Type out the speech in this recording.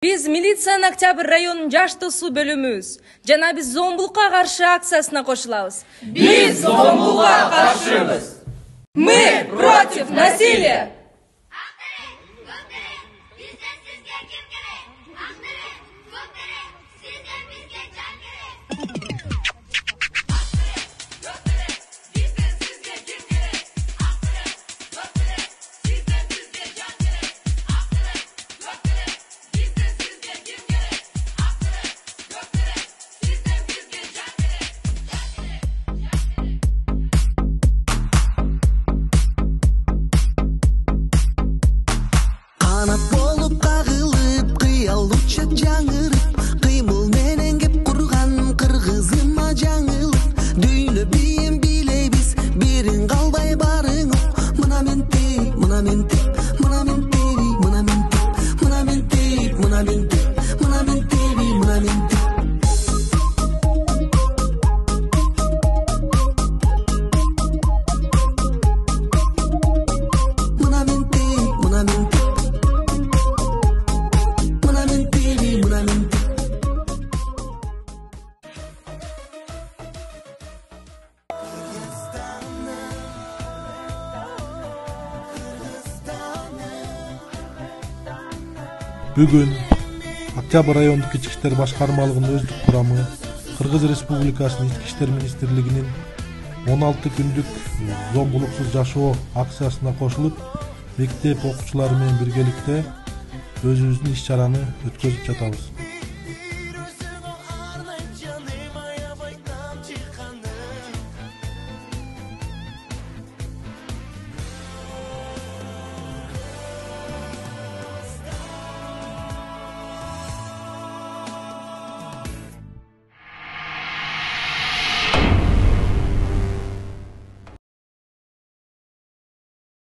Биз милициянын Октябрь районунун жашты суу бөлүмүбүз жана биз зомбулукка каршы акциясына кошулабыз. Биз зомбулукка каршыбыз. Мы против насилия. Kanat bolup kagılıp kıyal uçak жаңырып кыймыл менен кеп курган кыргызыма жаңылып дүйнө бийим билебиз бирин калбай барың мына мен теп мына мен теп мына мен теби мына мен теп мына мен теп мына мен теп мына мен теби мына мен теп мына мен теп мына мен теп Бүгүн Октябрь райондук ички иштер башкармалыгынын өздүк курамы Кыргыз Республикасынын ички иштер министрлигинин 16 күндүк зомбулуксуз жашоо акциясына кошулуп, мектеп окуучулары менен биргеликте өзүбүздүн иш чараны өткөзүп жатабыз.